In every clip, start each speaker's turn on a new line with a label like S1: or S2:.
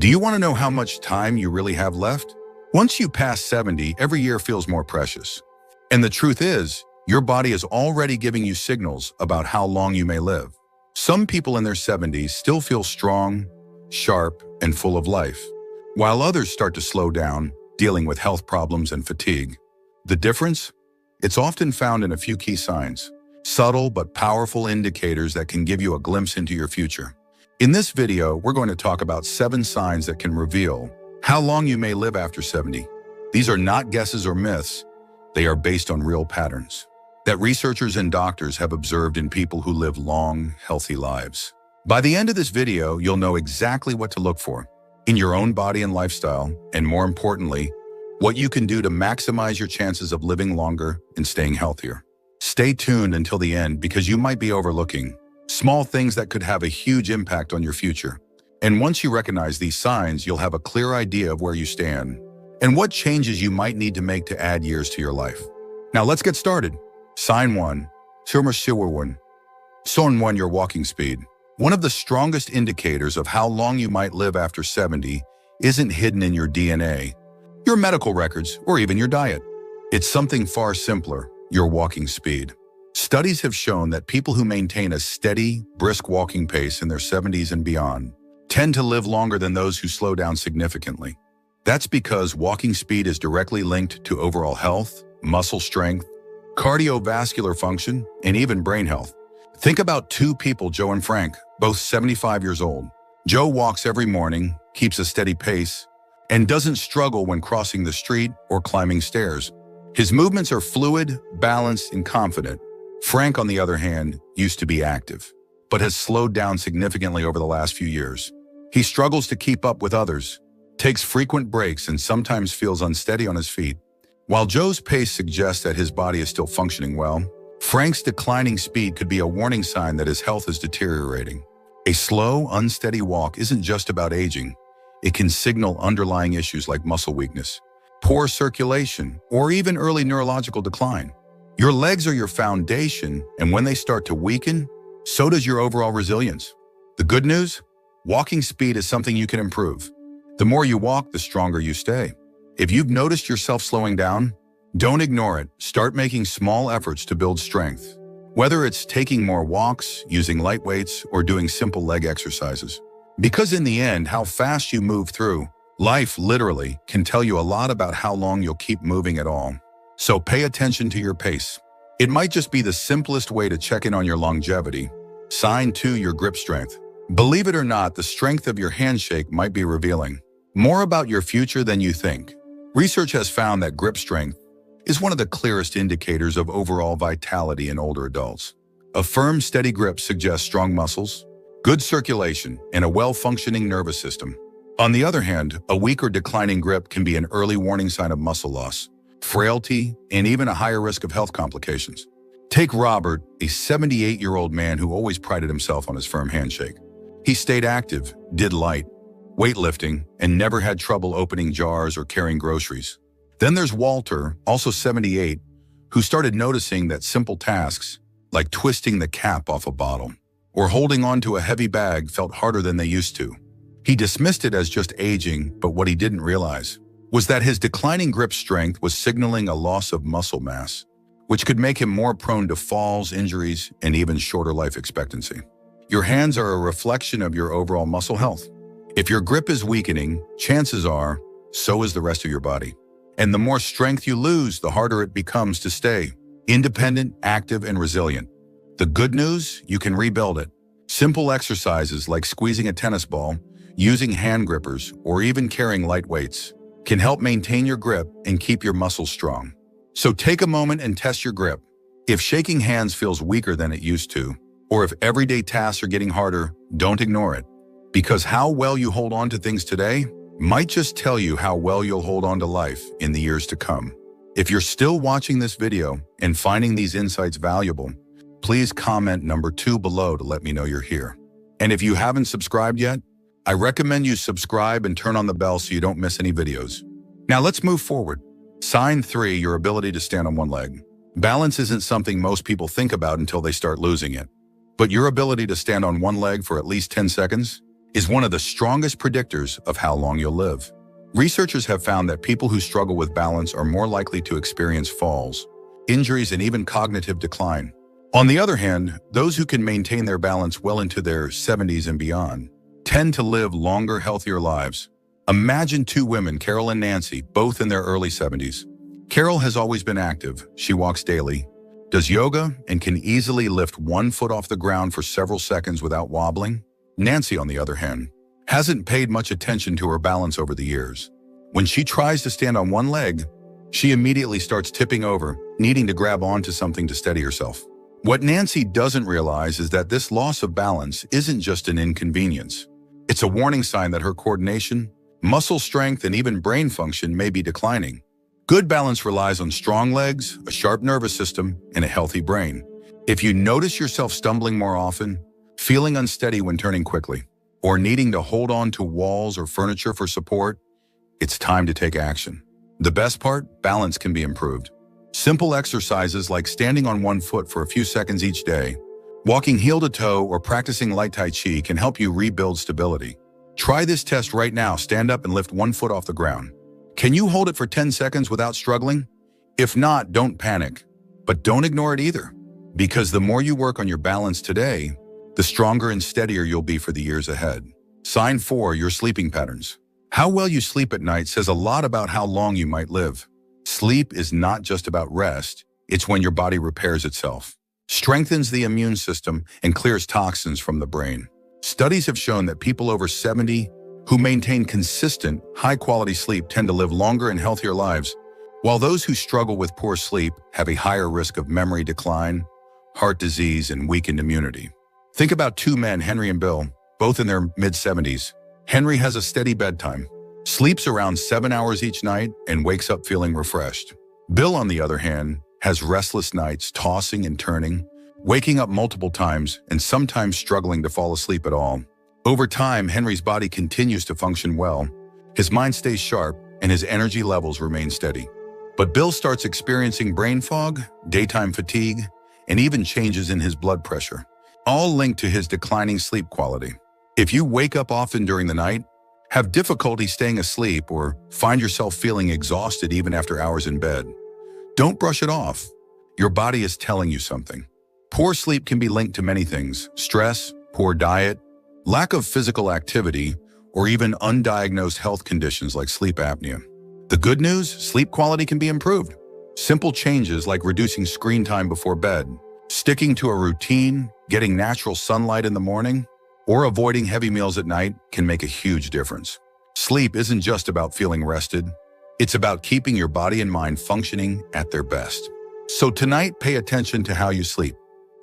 S1: Do you want to know how much time you really have left? Once you pass 70, every year feels more precious. And the truth is, your body is already giving you signals about how long you may live. Some people in their 70s still feel strong, sharp, and full of life, while others start to slow down, dealing with health problems and fatigue. The difference? It's often found in a few key signs, subtle but powerful indicators that can give you a glimpse into your future. In this video, we're going to talk about 7 signs that can reveal how long you may live after 70. These are not guesses or myths. They are based on real patterns that researchers and doctors have observed in people who live long, healthy lives. By the end of this video, you'll know exactly what to look for in your own body and lifestyle, and more importantly, what you can do to maximize your chances of living longer and staying healthier. Stay tuned until the end because you might be overlooking small things that could have a huge impact on your future. And once you recognize these signs, you'll have a clear idea of where you stand and what changes you might need to make to add years to your life. Now let's get started. Sign 1. Sign 1, your walking speed. One of the strongest indicators of how long you might live after 70 isn't hidden in your DNA, your medical records, or even your diet. It's something far simpler, your walking speed. Studies have shown that people who maintain a steady, brisk walking pace in their 70s and beyond tend to live longer than those who slow down significantly. That's because walking speed is directly linked to overall health, muscle strength, cardiovascular function, and even brain health. Think about 2 people, Joe and Frank, both 75 years old. Joe walks every morning, keeps a steady pace, and doesn't struggle when crossing the street or climbing stairs. His movements are fluid, balanced, and confident. Frank, on the other hand, used to be active, but has slowed down significantly over the last few years. He struggles to keep up with others, takes frequent breaks, and sometimes feels unsteady on his feet. While Joe's pace suggests that his body is still functioning well, Frank's declining speed could be a warning sign that his health is deteriorating. A slow, unsteady walk isn't just about aging. It can signal underlying issues like muscle weakness, poor circulation, or even early neurological decline. Your legs are your foundation, and when they start to weaken, so does your overall resilience. The good news? Walking speed is something you can improve. The more you walk, the stronger you stay. If you've noticed yourself slowing down, don't ignore it. Start making small efforts to build strength. Whether it's taking more walks, using light weights, or doing simple leg exercises. Because in the end, how fast you move through life literally can tell you a lot about how long you'll keep moving at all. So pay attention to your pace. It might just be the simplest way to check in on your longevity. Sign 2, your grip strength. Believe it or not, the strength of your handshake might be revealing more about your future than you think. Research has found that grip strength is one of the clearest indicators of overall vitality in older adults. A firm, steady grip suggests strong muscles, good circulation, and a well-functioning nervous system. On the other hand, a weak or declining grip can be an early warning sign of muscle loss, frailty, and even a higher risk of health complications. Take Robert, a 78-year-old man who always prided himself on his firm handshake. He stayed active, did light weightlifting, and never had trouble opening jars or carrying groceries. Then there's Walter, also 78, who started noticing that simple tasks, like twisting the cap off a bottle or holding onto a heavy bag, felt harder than they used to. He dismissed it as just aging, but what he didn't realize was that his declining grip strength was signaling a loss of muscle mass, which could make him more prone to falls, injuries, and even shorter life expectancy. Your hands are a reflection of your overall muscle health. If your grip is weakening, chances are, so is the rest of your body. And the more strength you lose, the harder it becomes to stay independent, active, and resilient. The good news? You can rebuild it. Simple exercises like squeezing a tennis ball, using hand grippers, or even carrying light weights can help maintain your grip and keep your muscles strong. So take a moment and test your grip. If shaking hands feels weaker than it used to, or if everyday tasks are getting harder, don't ignore it. Because how well you hold on to things today might just tell you how well you'll hold on to life in the years to come. If you're still watching this video and finding these insights valuable, please comment number 2 below to let me know you're here. And if you haven't subscribed yet, I recommend you subscribe and turn on the bell so you don't miss any videos. Now let's move forward. Sign 3, your ability to stand on one leg. Balance isn't something most people think about until they start losing it. But your ability to stand on one leg for at least 10 seconds is one of the strongest predictors of how long you'll live. Researchers have found that people who struggle with balance are more likely to experience falls, injuries, and even cognitive decline. On the other hand, those who can maintain their balance well into their 70s and beyond tend to live longer, healthier lives. Imagine two women, Carol and Nancy, both in their early 70s. Carol has always been active. She walks daily, does yoga, and can easily lift one foot off the ground for several seconds without wobbling. Nancy, on the other hand, hasn't paid much attention to her balance over the years. When she tries to stand on one leg, she immediately starts tipping over, needing to grab onto something to steady herself. What Nancy doesn't realize is that this loss of balance isn't just an inconvenience. It's a warning sign that her coordination, muscle strength, and even brain function may be declining. Good balance relies on strong legs, a sharp nervous system, and a healthy brain. If you notice yourself stumbling more often, feeling unsteady when turning quickly, or needing to hold on to walls or furniture for support, it's time to take action. The best part, balance can be improved. Simple exercises like standing on one foot for a few seconds each day, walking heel to toe, or practicing light Tai Chi can help you rebuild stability. Try this test right now. Stand up and lift one foot off the ground. Can you hold it for 10 seconds without struggling? If not, don't panic. But don't ignore it either, because the more you work on your balance today, the stronger and steadier you'll be for the years ahead. Sign 4, your sleeping patterns. How well you sleep at night says a lot about how long you might live. Sleep is not just about rest, it's when your body repairs itself, strengthens the immune system, and clears toxins from the brain. Studies have shown that people over 70 who maintain consistent, high-quality sleep tend to live longer and healthier lives, while those who struggle with poor sleep have a higher risk of memory decline, heart disease, and weakened immunity. Think about two men, Henry and Bill, both in their mid-70s. Henry has a steady bedtime, sleeps around 7 hours each night, and wakes up feeling refreshed. Bill, on the other hand, has restless nights, tossing and turning, waking up multiple times, and sometimes struggling to fall asleep at all. Over time, Henry's body continues to function well, his mind stays sharp, and his energy levels remain steady. But Bill starts experiencing brain fog, daytime fatigue, and even changes in his blood pressure, all linked to his declining sleep quality. If you wake up often during the night, have difficulty staying asleep, or find yourself feeling exhausted even after hours in bed, don't brush it off. Your body is telling you something. Poor sleep can be linked to many things: stress, poor diet, lack of physical activity, or even undiagnosed health conditions like sleep apnea. The good news, sleep quality can be improved. Simple changes like reducing screen time before bed, sticking to a routine, getting natural sunlight in the morning, or avoiding heavy meals at night can make a huge difference. Sleep isn't just about feeling rested. It's about keeping your body and mind functioning at their best. So tonight, pay attention to how you sleep.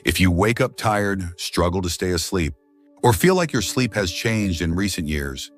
S1: If you wake up tired, struggle to stay asleep, or feel like your sleep has changed in recent years,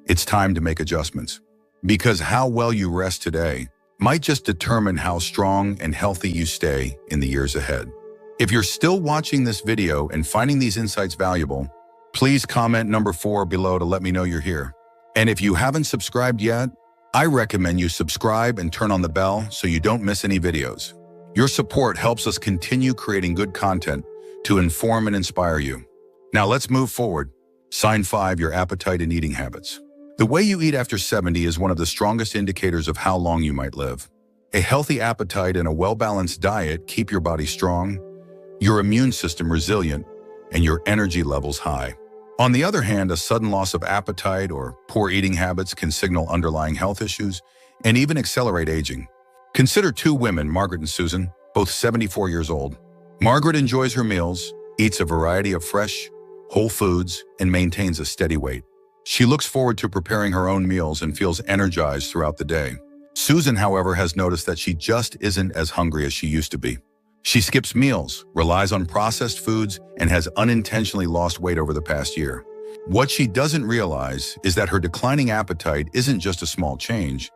S1: it's time to make adjustments. Because how well you rest today might just determine how strong and healthy you stay in the years ahead. If you're still watching this video and finding these insights valuable, please comment number 4 below to let me know you're here. And if you haven't subscribed yet, I recommend you subscribe and turn on the bell so you don't miss any videos. Your support helps us continue creating good content to inform and inspire you. Now let's move forward. Sign 5, your appetite and eating habits. The way you eat after 70 is one of the strongest indicators of how long you might live. A healthy appetite and a well-balanced diet keep your body strong, your immune system resilient, and your energy levels high. On the other hand, a sudden loss of appetite or poor eating habits can signal underlying health issues and even accelerate aging. Consider two women, Margaret and Susan, both 74 years old. Margaret enjoys her meals, eats a variety of fresh, whole foods, and maintains a steady weight. She looks forward to preparing her own meals and feels energized throughout the day. Susan, however, has noticed that she just isn't as hungry as she used to be. She skips meals, relies on processed foods, and has unintentionally lost weight over the past year. What she doesn't realize is that her declining appetite isn't just a small change.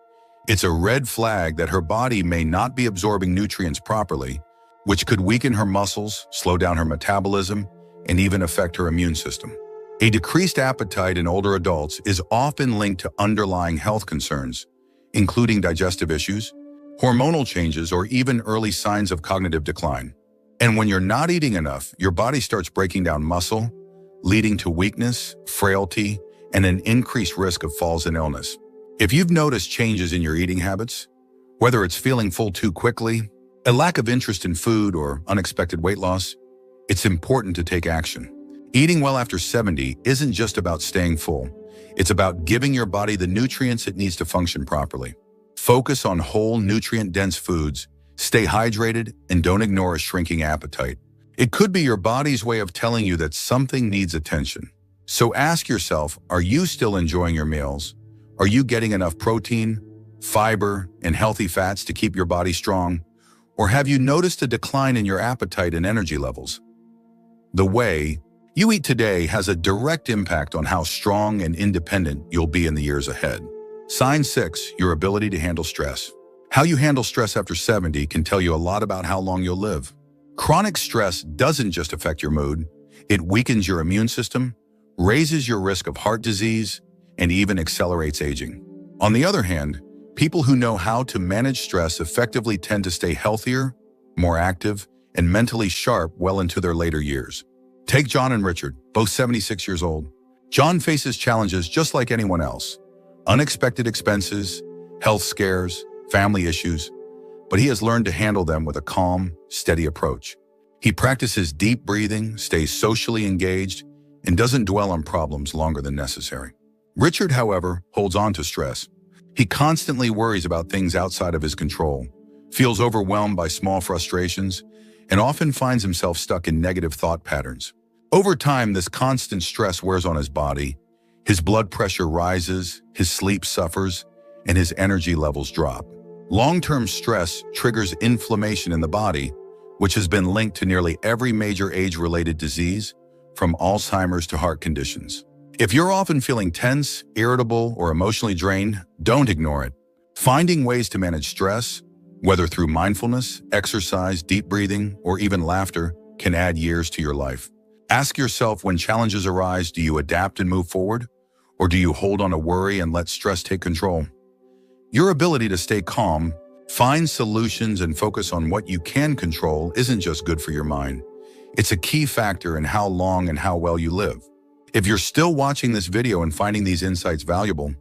S1: It's a red flag that her body may not be absorbing nutrients properly, which could weaken her muscles, slow down her metabolism, and even affect her immune system. A decreased appetite in older adults is often linked to underlying health concerns, including digestive issues, hormonal changes, or even early signs of cognitive decline. And when you're not eating enough, your body starts breaking down muscle, leading to weakness, frailty, and an increased risk of falls and illness. If you've noticed changes in your eating habits, whether it's feeling full too quickly, a lack of interest in food, or unexpected weight loss, it's important to take action. Eating well after 70 isn't just about staying full. It's about giving your body the nutrients it needs to function properly. Focus on whole, nutrient-dense foods, stay hydrated, and don't ignore a shrinking appetite. It could be your body's way of telling you that something needs attention. So ask yourself, are you still enjoying your meals? Are you getting enough protein, fiber, and healthy fats to keep your body strong? Or have you noticed a decline in your appetite and energy levels? The way you eat today has a direct impact on how strong and independent you'll be in the years ahead. Sign 6, your ability to handle stress. How you handle stress after 70 can tell you a lot about how long you'll live. Chronic stress doesn't just affect your mood, it weakens your immune system, raises your risk of heart disease, and even accelerates aging. On the other hand, people who know how to manage stress effectively tend to stay healthier, more active, and mentally sharp well into their later years. Take John and Richard, both 76 years old. John faces challenges just like anyone else. Unexpected expenses, health scares, family issues, but he has learned to handle them with a calm, steady approach. He practices deep breathing, stays socially engaged, and doesn't dwell on problems longer than necessary. Richard, however, holds on to stress. He constantly worries about things outside of his control, feels overwhelmed by small frustrations, and often finds himself stuck in negative thought patterns. Over time, this constant stress wears on his body. His blood pressure rises, his sleep suffers, and his energy levels drop. Long-term stress triggers inflammation in the body, which has been linked to nearly every major age-related disease, from Alzheimer's to heart conditions. If you're often feeling tense, irritable, or emotionally drained, don't ignore it. Finding ways to manage stress, whether through mindfulness, exercise, deep breathing, or even laughter, can add years to your life. Ask yourself, when challenges arise, do you adapt and move forward? Or do you hold on to worry and let stress take control? Your ability to stay calm, find solutions, and focus on what you can control isn't just good for your mind. It's a key factor in how long and how well you live. If you're still watching this video and finding these insights valuable,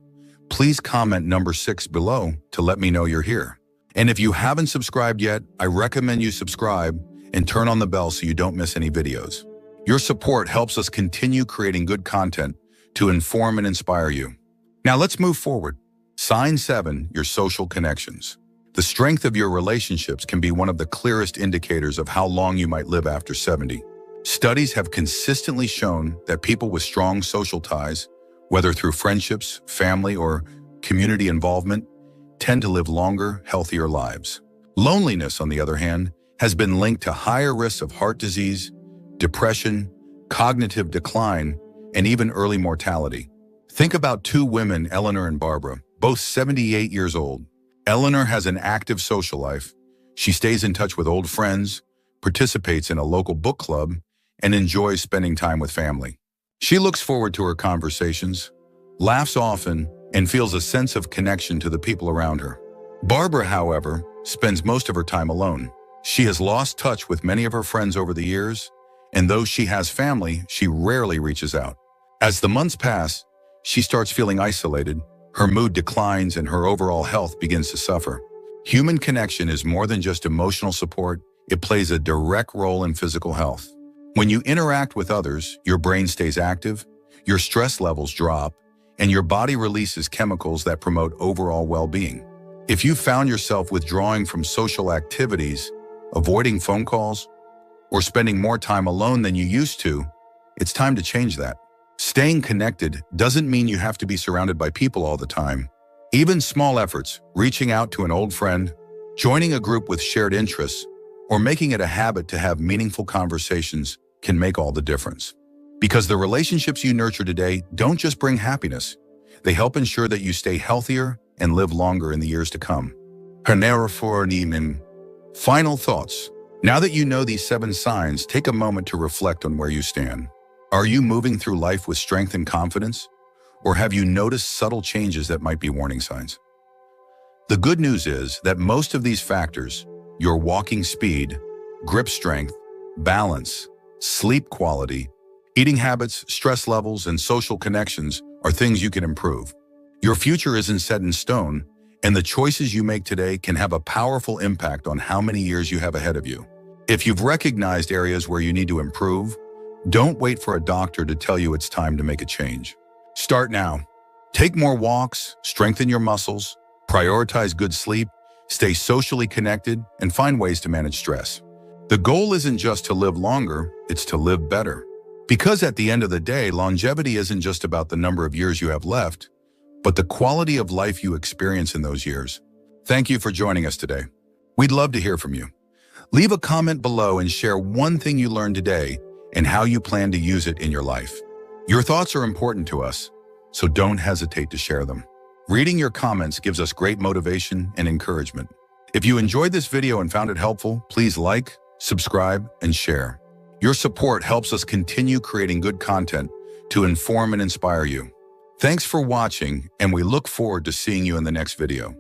S1: please comment number 6 below to let me know you're here. And if you haven't subscribed yet, I recommend you subscribe and turn on the bell so you don't miss any videos. Your support helps us continue creating good content to inform and inspire you. Now let's move forward. Sign 7, your social connections. The strength of your relationships can be one of the clearest indicators of how long you might live after 70. Studies have consistently shown that people with strong social ties, whether through friendships, family, or community involvement, tend to live longer, healthier lives. Loneliness, on the other hand, has been linked to higher risks of heart disease, depression, cognitive decline, and even early mortality. Think about 2 women, Eleanor and Barbara, both 78 years old. Eleanor has an active social life. She stays in touch with old friends, participates in a local book club, and enjoys spending time with family. She looks forward to her conversations, laughs often, and feels a sense of connection to the people around her. Barbara, however, spends most of her time alone. She has lost touch with many of her friends over the years, and though she has family, she rarely reaches out. As the months pass, she starts feeling isolated, her mood declines, and her overall health begins to suffer. Human connection is more than just emotional support. It plays a direct role in physical health. When you interact with others, your brain stays active, your stress levels drop, and your body releases chemicals that promote overall well-being. If you found yourself withdrawing from social activities, avoiding phone calls, or spending more time alone than you used to, it's time to change that. Staying connected doesn't mean you have to be surrounded by people all the time. Even small efforts, reaching out to an old friend, joining a group with shared interests, or making it a habit to have meaningful conversations can make all the difference. Because the relationships you nurture today don't just bring happiness, they help ensure that you stay healthier and live longer in the years to come. Final thoughts. Now that you know these 7 signs, take a moment to reflect on where you stand. Are you moving through life with strength and confidence? Or have you noticed subtle changes that might be warning signs? The good news is that most of these factors, your walking speed, grip strength, balance, sleep quality, Eating habits, stress levels, and social connections are things you can improve. Your future isn't set in stone, and the choices you make today can have a powerful impact on how many years you have ahead of you. If you've recognized areas where you need to improve, don't wait for a doctor to tell you it's time to make a change. Start now. Take more walks, strengthen your muscles, prioritize good sleep, stay socially connected, and find ways to manage stress. The goal isn't just to live longer, it's to live better. Because at the end of the day, longevity isn't just about the number of years you have left, but the quality of life you experience in those years. Thank you for joining us today. We'd love to hear from you. Leave a comment below and share one thing you learned today and how you plan to use it in your life. Your thoughts are important to us, so don't hesitate to share them. Reading your comments gives us great motivation and encouragement. If you enjoyed this video and found it helpful, please like, subscribe, and share. Your support helps us continue creating good content to inform and inspire you. Thanks for watching, and we look forward to seeing you in the next video.